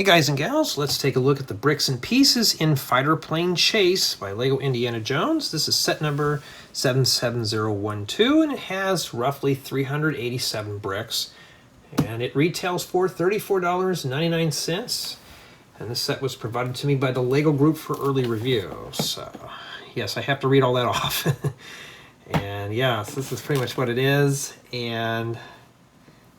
Hey guys and gals, let's take a look at the bricks and pieces in Fighter Plane Chase by LEGO Indiana Jones. This is set number 77012 and it has roughly 387 bricks. And it retails for $34.99. And this set was provided to me by the LEGO Group for early review. So, yes, I have to read all that off. And yeah, so this is pretty much what it is. And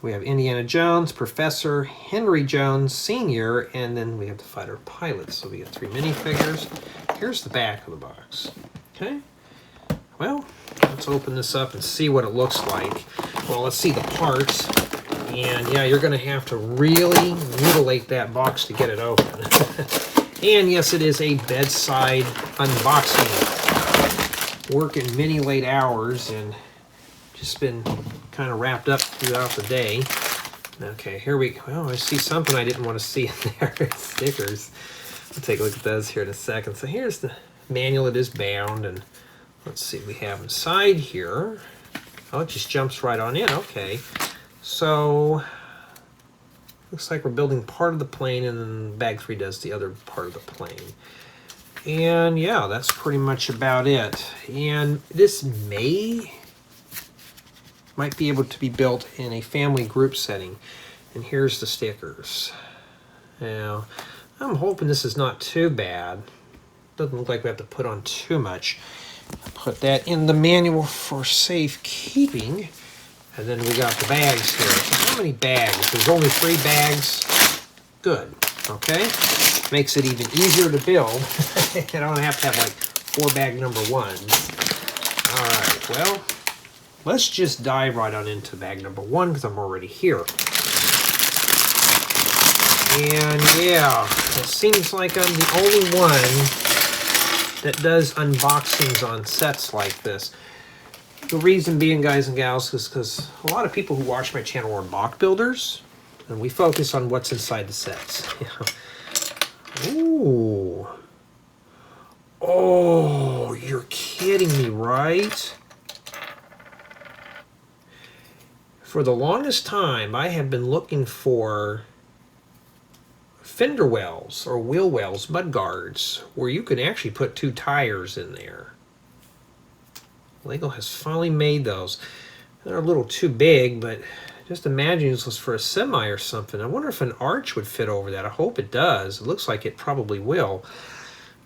we have Indiana Jones, Professor Henry Jones Sr., and then we have the fighter pilots. So we got 3 minifigures. Here's the back of the box. Okay. Well, let's open this up and see what it looks like. Well, let's see the parts. And yeah, you're going to have to really mutilate that box to get it open. And yes, it is a bedside unboxing. Working many late hours and just been kind of wrapped up throughout the day. Okay, here we go. Oh, I see something I didn't want to see in there. Stickers. We'll take a look at those here in a second. So here's the manual. It is bound, and let's see what we have inside here. Oh, it just jumps right on in. Okay, so looks like we're building part of the plane, and then bag 3 does the other part of the plane. And yeah, that's pretty much about it. And this might be able to be built in a family group setting. And here's the stickers. Now, I'm hoping this is not too bad. Doesn't look like we have to put on too much. Put that in the manual for safekeeping. And then we got the bags here. How many bags? There's only 3 bags. Good, okay? Makes it even easier to build. I don't have to have like 4 bag number 1s. All right, well, let's just dive right on into bag number 1 because I'm already here. And yeah, it seems like I'm the only one that does unboxings on sets like this. The reason being, guys and gals, is because a lot of people who watch my channel are mock builders, and we focus on what's inside the sets. Ooh. Oh, you're kidding me, right? For the longest time, I have been looking for fender wells or wheel wells, mud guards, where you can actually put 2 tires in there. LEGO has finally made those. They're a little too big, but just imagine this was for a semi or something. I wonder if an arch would fit over that. I hope it does. It looks like it probably will.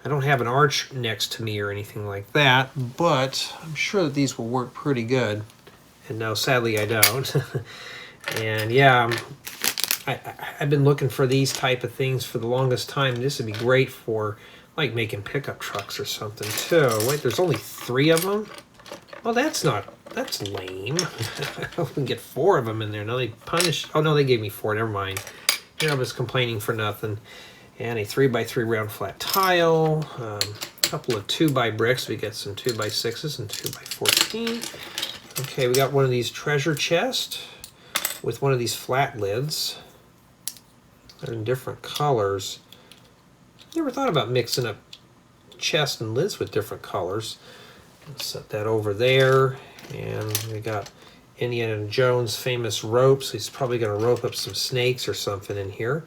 I don't have an arch next to me or anything like that, but I'm sure that these will work pretty good. And no, sadly I don't. And yeah, I've been looking for these type of things for the longest time. This would be great for like making pickup trucks or something too. Wait, there's only 3 of them? Well, that's lame. We can get 4 of them in there. Now they punished. Oh no, they gave me 4. Never mind. Here I was complaining for nothing. And a 3x3 round flat tile. A couple of 2x bricks. We got some 2x6s and 2x14. Okay, we got one of these treasure chests with one of these flat lids. They're in different colors. Never thought about mixing up chests and lids with different colors. Let's set that over there. And we got Indiana Jones' famous ropes. He's probably going to rope up some snakes or something in here.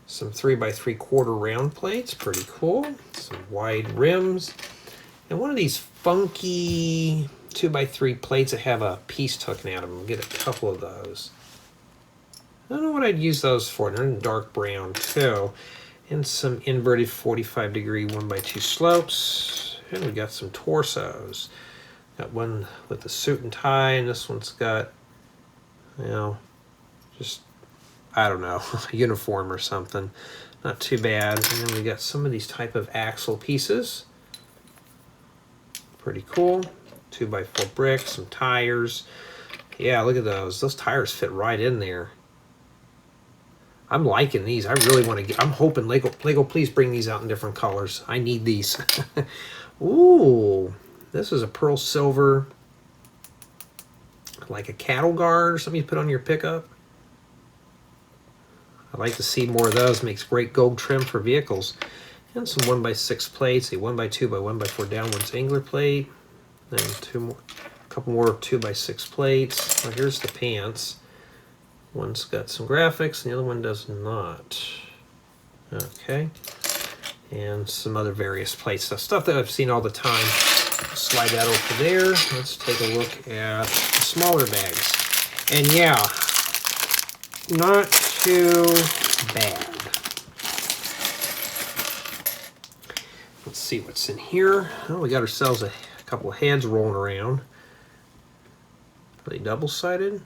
Some 3x3/4 round plates. Pretty cool. Some wide rims. And one of these funky 2x3 plates that have a piece taken out of them. We'll get a couple of those. I don't know what I'd use those for. They're in dark brown too. And some inverted 45-degree 1x2 slopes. And we got some torsos. Got one with the suit and tie, and this one's got, you know, just, I don't know, a uniform or something. Not too bad. And then we got some of these type of axle pieces. Pretty cool. 2x4 bricks, some tires. Yeah, look at those. Those tires fit right in there. I'm liking these. I really want to get. I'm hoping LEGO, please bring these out in different colors. I need these. Ooh, this is a pearl silver, like a cattle guard or something you put on your pickup. I'd like to see more of those. Makes great gold trim for vehicles. And some 1x6 plates, a 1x2 by 1x4 downwards angler plate. Then a couple more 2x6 plates. Well, here's the pants. One's got some graphics, and the other one does not. Okay. And some other various plates. Stuff that I've seen all the time. Slide that over there. Let's take a look at the smaller bags. And yeah, not too bad. Let's see what's in here. Oh, we got ourselves a couple of heads rolling around. Are they double-sided?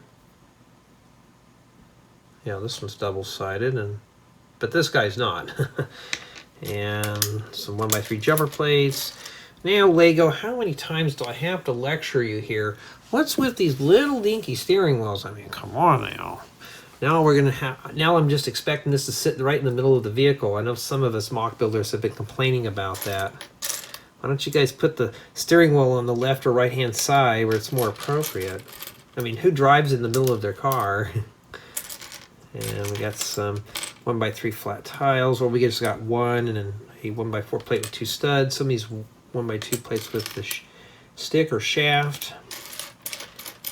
Yeah, this one's double-sided, but this guy's not. And some 1x3 jumper plates. Now, Lego, how many times do I have to lecture you here? What's with these little dinky steering wheels? I mean, come on now. Now I'm just expecting this to sit right in the middle of the vehicle. I know some of us mock builders have been complaining about that. Why don't you guys put the steering wheel on the left or right-hand side where it's more appropriate? I mean, who drives in the middle of their car? And we got some 1x3 flat tiles. Well, we just got one, and then a 1x4 plate with 2 studs. Some of these 1x2 plates with the stick or shaft.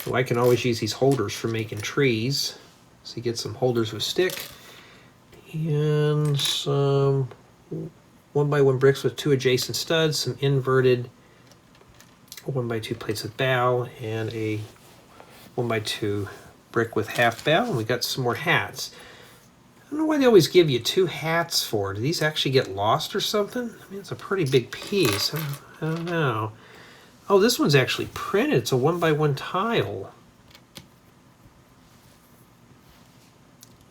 Well, I can always use these holders for making trees. So you get some holders with stick. And some 1x1 bricks with 2 adjacent studs. Some inverted 1x2 plates with bow. And a 1x2 brick with half bow. And we got some more hats. I don't know why they always give you 2 hats for. Do these actually get lost or something? I mean, it's a pretty big piece. I don't know. Oh, this one's actually printed. It's a 1x1 tile.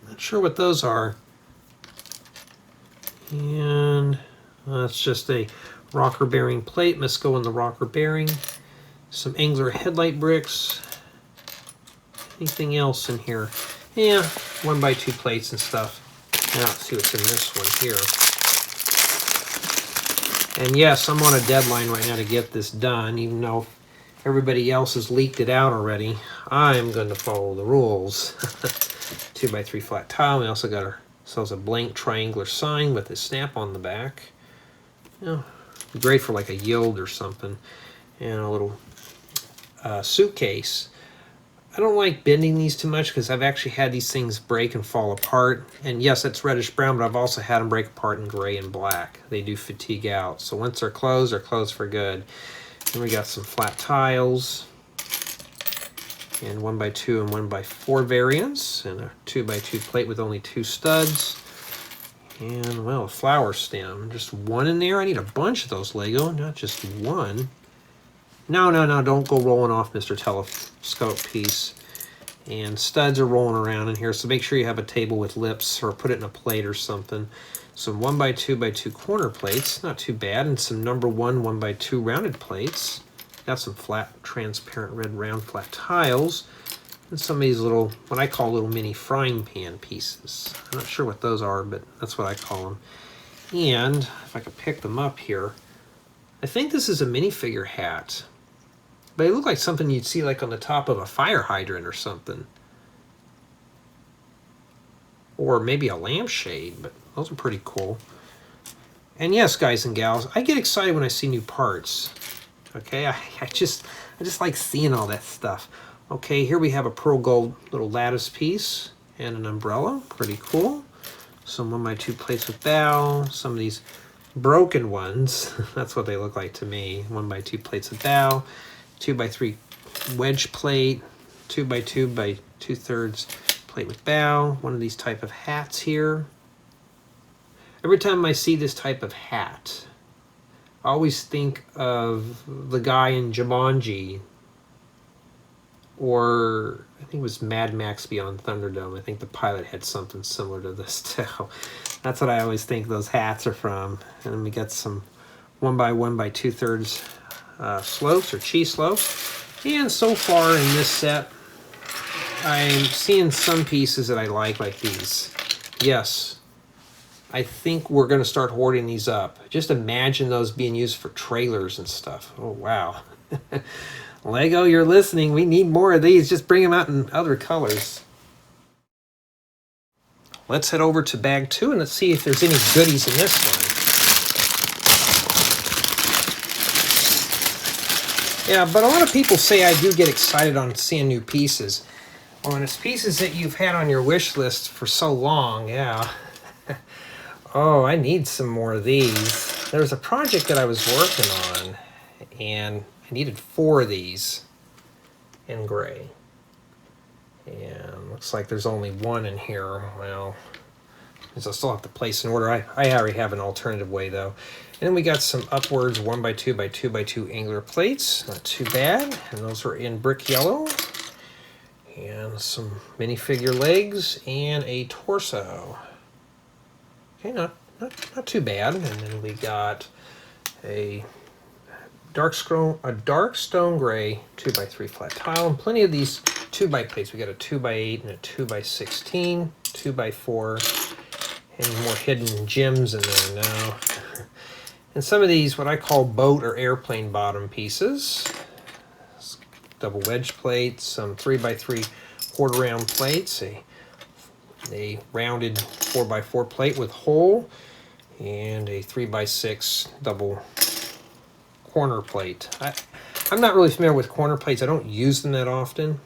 Not sure what those are. And it's just a rocker bearing plate. Must go in the rocker bearing. Some Angler headlight bricks. Anything else in here? Yeah, 1x2 plates and stuff. Now let's see what's in this one here. And yes, I'm on a deadline right now to get this done, even though everybody else has leaked it out already. I'm going to follow the rules. 2x3 flat tile. We also got ourselves a blank triangular sign with a snap on the back. You know, great for like a yield or something. And a little suitcase. I don't like bending these too much because I've actually had these things break and fall apart. And yes, it's reddish brown, but I've also had them break apart in gray and black. They do fatigue out. So once they're closed for good. Then we got some flat tiles. And 1x2 and 1x4 variants. And a 2x2 plate with only 2 studs. And, well, a flower stem. Just one in there. I need a bunch of those, Lego, not just one. No, don't go rolling off, Mr. Telescope piece. And studs are rolling around in here, so make sure you have a table with lips or put it in a plate or something. Some 1x2x2 corner plates, not too bad, and some number 1 1x2 rounded plates. Got some flat, transparent red round flat tiles. And some of these little, what I call little mini frying pan pieces. I'm not sure what those are, but that's what I call them. And if I could pick them up here, I think this is a minifigure hat. But it looked like something you'd see like on the top of a fire hydrant or something. Or maybe a lampshade, but those are pretty cool. And yes, guys and gals, I get excited when I see new parts. Okay, I just like seeing all that stuff. Okay, here we have a pearl gold little lattice piece and an umbrella. Pretty cool. Some 1x2 plates with bow. Some of these broken ones. That's what they look like to me. 1x2 plates with bow. 2x3 wedge plate, 2x2 by 2/3 plate with bow. One of these type of hats here. Every time I see this type of hat, I always think of the guy in Jumanji, or I think it was Mad Max Beyond Thunderdome. I think the pilot had something similar to this too. That's what I always think those hats are from. And then we got some 1x1 by 2/3 slopes or cheese slopes. And so far in this set, I'm seeing some pieces that I like these. Yes, I think we're going to start hoarding these up. Just imagine those being used for trailers and stuff. Oh, wow. Lego, you're listening. We need more of these. Just bring them out in other colors. Let's head over to bag 2 and let's see if there's any goodies in this one. Yeah, but a lot of people say I do get excited on seeing new pieces. When it's pieces that you've had on your wish list for so long, yeah. Oh, I need some more of these. There's a project that I was working on, and I needed 4 of these in gray. And looks like there's only 1 in here. Well, I still have to place an order. I already have an alternative way though. And then we got some upwards 1x2 by 2x2 angular plates. Not too bad. And those are in brick yellow. And some minifigure legs and a torso. Okay, not too bad. And then we got a dark stone gray 2x3 flat tile, and plenty of these 2x plates. We got a 2x8 and a 2x16, 2x4, and more hidden gems in there now. And some of these, what I call boat or airplane bottom pieces. Double wedge plates, some 3x3 quarter round plates, a rounded 4x4 plate with hole, and a 3x6 double corner plate. I'm not really familiar with corner plates. I don't use them that often.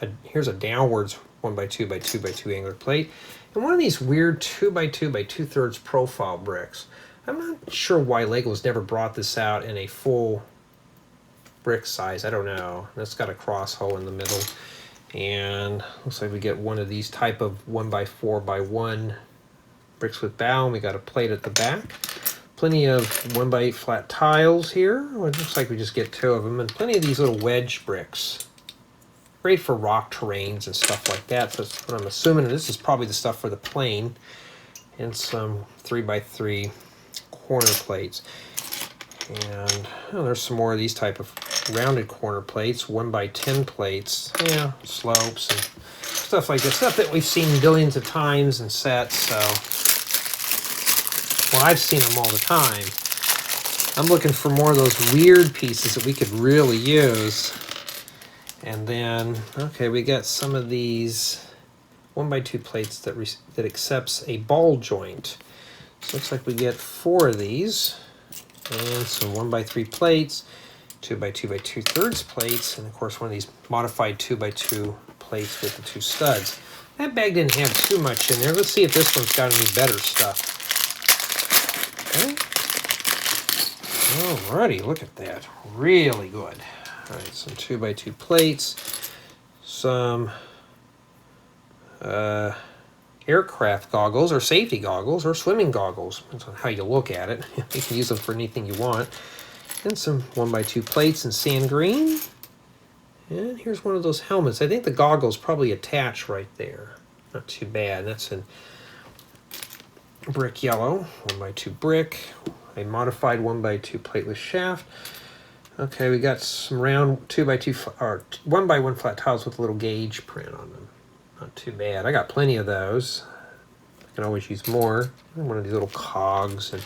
And here's a downwards 1x2 by 2x2 angular plate, and one of these weird 2x2 by 2/3 profile bricks. I'm not sure why Lego's never brought this out in a full brick size. I don't know. That's got a cross hole in the middle, and looks like we get one of these type of 1x4x1 bricks with bow, and we got a plate at the back. Plenty of 1x8 flat tiles here. Well, it looks like we just get 2 of them, and plenty of these little wedge bricks. Great for rock terrains and stuff like that. So that's what I'm assuming. And this is probably the stuff for the plane. And some 3x3 corner plates. And there's some more of these type of rounded corner plates, 1x10 plates. Yeah, slopes and stuff like this. Stuff that we've seen billions of times in sets. So, well, I've seen them all the time. I'm looking for more of those weird pieces that we could really use. And then, okay, we got some of these 1x2 plates that accepts a ball joint. So looks like we get 4 of these, and some 1x3 plates, 2x2 by 2/3 plates, and of course one of these modified 2x2 plates with the 2 studs. That bag didn't have too much in there. Let's see if this one's got any better stuff. Okay. Alrighty, look at that. Really good. Alright, some 2x2 plates, some aircraft goggles or safety goggles or swimming goggles. Depends on how you look at it. You can use them for anything you want. And some 1x2 plates in sand green. And here's one of those helmets. I think the goggles probably attach right there. Not too bad. That's in brick yellow, 1x2 brick, a modified 1x2 plateless shaft. Okay, we got some round 2x2 or 1x1 flat tiles with a little gauge print on them. Not too bad. I got plenty of those. I can always use more. One of these little cogs, and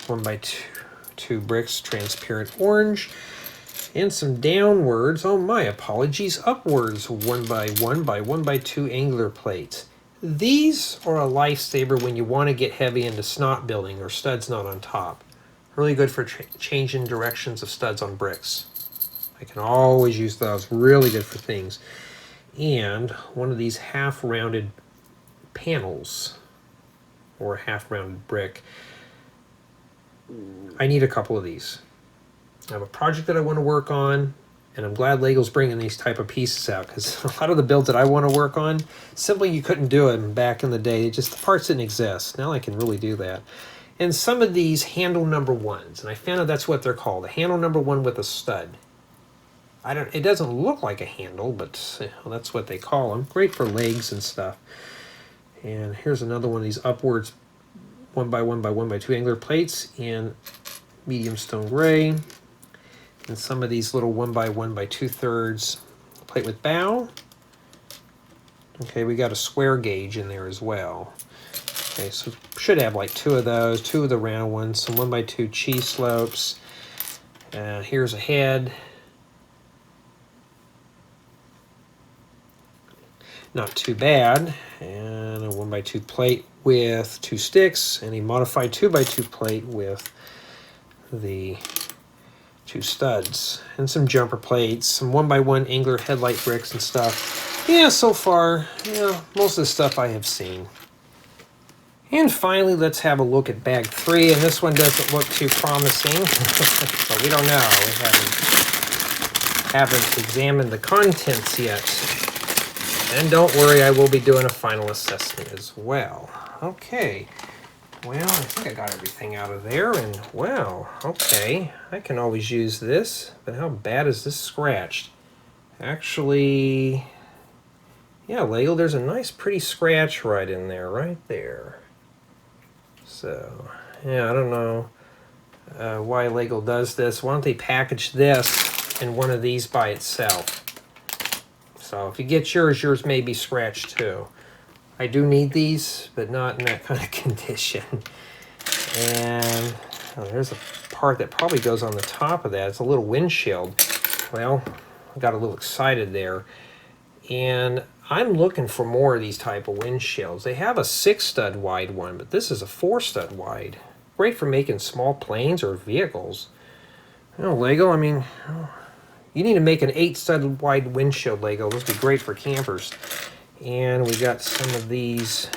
1x2 bricks, transparent orange, and some downwards. Oh, my apologies. Upwards 1x1 by 1x2 angular plates. These are a lifesaver when you want to get heavy into snot building or studs not on top. Really good for changing directions of studs on bricks. I can always use those. Really good for things. And one of these half-rounded panels, or half-rounded brick. I need a couple of these. I have a project that I want to work on, and I'm glad Lego's bringing these type of pieces out, because a lot of the builds that I want to work on, simply you couldn't do them back in the day. Just the parts didn't exist. Now I can really do that. And some of these handle number 1s, and I found out that's what they're called, a handle number 1 with a stud. It doesn't look like a handle, but well, that's what they call them. Great for legs and stuff. And here's another one of these upwards 1x1 by 1x2 angular plates in medium stone gray. And some of these little 1x1 by 2/3 plate with bow. Okay, we got a square gauge in there as well. Okay, so should have like 2 of those, 2 of the round ones, some 1x2 cheese slopes. Here's a head. Not too bad. And a 1x2 plate with 2 sticks, and a modified 2x2 plate with the 2 studs. And some jumper plates, some 1x1 angular headlight bricks and stuff. Yeah, so far, yeah, most of the stuff I have seen. And finally, let's have a look at bag 3, and this one doesn't look too promising, but we don't know. We haven't examined the contents yet. And don't worry, I will be doing a final assessment as well. Okay, well, I think I got everything out of there, and well, okay, I can always use this, but how bad is this scratched? Actually, yeah, Lego, there's a nice pretty scratch right in there, right there. So, yeah, I don't know why Lego does this. Why don't they package this in one of these by itself? So if you get yours, yours may be scratched too. I do need these, but not in that kind of condition. And oh, there's a part that probably goes on the top of that. It's a little windshield. Well, I got a little excited there. And I'm looking for more of these type of windshields. They have a 6-stud wide one, but this is a 4-stud wide. Great for making small planes or vehicles. You know, Lego, I mean, you need to make an 8-stud wide windshield, Lego. This would be great for campers. And we got some of these.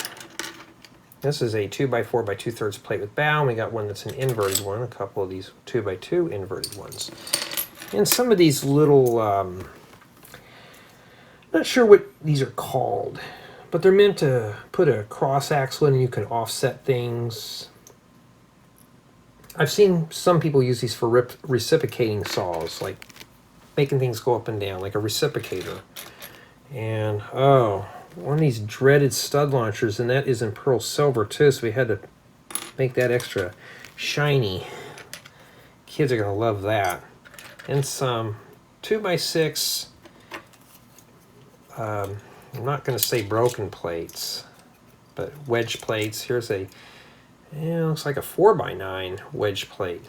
This is a 2x4 by 2/3 plate with bow. And we got one that's an inverted one. A couple of these 2x2 inverted ones. And some of these little... not sure what these are called, but they're meant to put a cross axle in and you can offset things. I've seen some people use these for reciprocating saws, like making things go up and down, like a reciprocator. And oh, one of these dreaded stud launchers, and that is in pearl silver too, so we had to make that extra shiny. Kids are going to love that. And some 2x6, I'm not going to say broken plates, but wedge plates. Here's a, looks like a 4x9 wedge plate.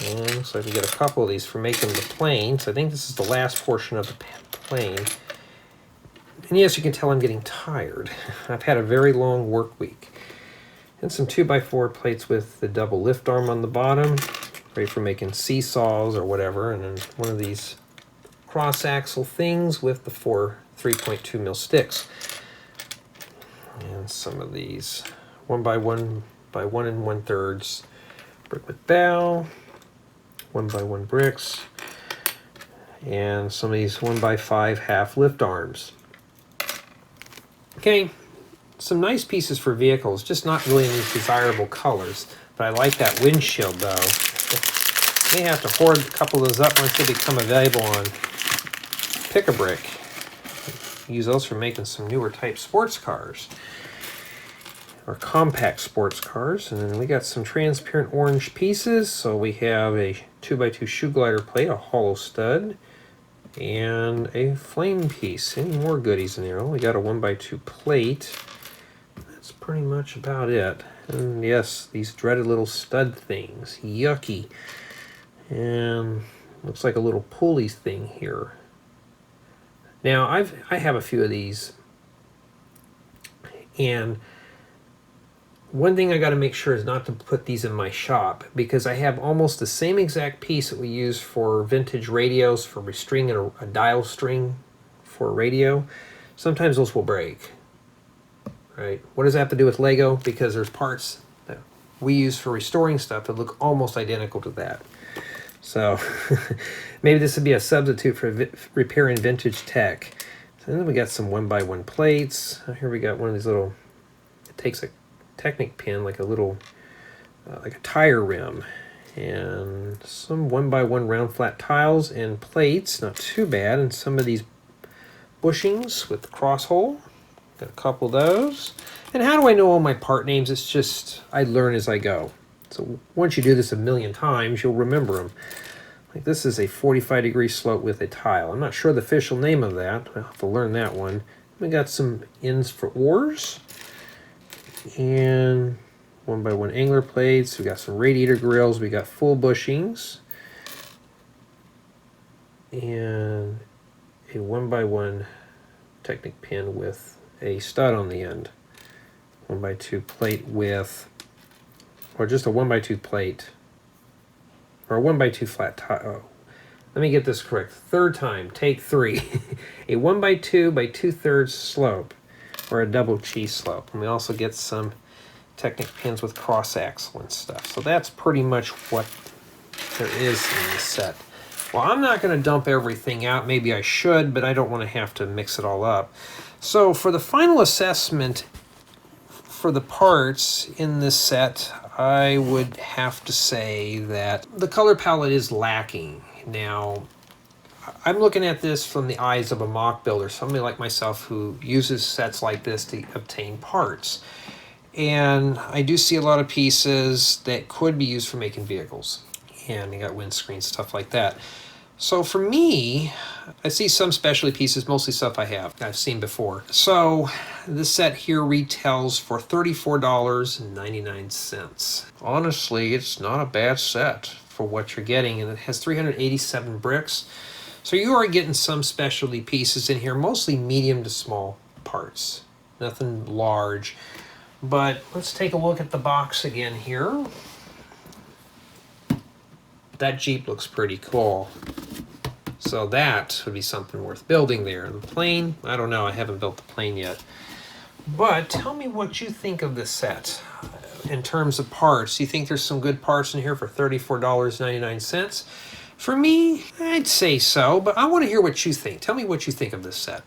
And looks like we get a couple of these for making the plane. So I think this is the last portion of the plane. And yes, you can tell I'm getting tired. I've had a very long work week. And some 2x4 plates with the double lift arm on the bottom. Great for making seesaws or whatever. And then one of these cross-axle things with the 4 3.2 mil sticks. And some of these 1x1 by 1 1/3 brick with bow, 1x1 bricks, and some of these 1x5 half lift arms. Okay, some nice pieces for vehicles, just not really in these desirable colors. But I like that windshield though. May have to hoard a couple of those up once they become available on Pick-a-Brick. Use those for making some newer type sports cars or compact sports cars. And then we got some transparent orange pieces. So we have a 2x2 shoe glider plate, a hollow stud, and a flame piece. Any more goodies in there? Oh, we got a 1x2 plate. That's pretty much about it. And yes, these dreaded little stud things. Yucky. And looks like a little pulley thing here. Now, I have a few of these, and one thing I got to make sure is not to put these in my shop, because I have almost the same exact piece that we use for vintage radios for restringing a dial string for a radio. Sometimes those will break, right? What does that have to do with Lego? Because there's parts that we use for restoring stuff that look almost identical to that. So maybe this would be a substitute for repairing vintage tech. So then we got some 1x1 plates. Here we got one of these little, it takes a Technic pin, like a little, like a tire rim. And some 1x1 round flat tiles and plates, not too bad. And some of these bushings with the cross hole. Got a couple of those. And how do I know all my part names? It's just, I learn as I go. So once you do this a million times, you'll remember them. Like this is a 45-degree slope with a tile. I'm not sure the official name of that. I'll have to learn that one. We got some ends for oars. And 1x1 angler plates. We got some radiator grills. We got full bushings. And a 1x1 Technic pin with a stud on the end. 1x2 plate with, or just a 1x2 plate, or a 1x2 flat tile. Oh, let me get this correct. Third time, take 3. A 1x2 by 2/3 slope or a double G-slope. And we also get some Technic pins with cross axle and stuff. So that's pretty much what there is in the set. Well, I'm not going to dump everything out. Maybe I should, but I don't want to have to mix it all up. So for the final assessment for the parts in this set, I would have to say that the color palette is lacking. Now, I'm looking at this from the eyes of a mock builder, somebody like myself who uses sets like this to obtain parts. And I do see a lot of pieces that could be used for making vehicles. And you got windscreen, stuff like that. So for me, I see some specialty pieces, mostly stuff I've seen before. So this set here retails for $34.99. Honestly, it's not a bad set for what you're getting, and it has 387 bricks. So you are getting some specialty pieces in here, mostly medium to small parts, nothing large. But let's take a look at the box again here. That Jeep looks pretty cool. So that would be something worth building there. The plane, I don't know, I haven't built the plane yet. But tell me what you think of this set in terms of parts. Do you think there's some good parts in here for $34.99? For me, I'd say so, but I want to hear what you think. Tell me what you think of this set.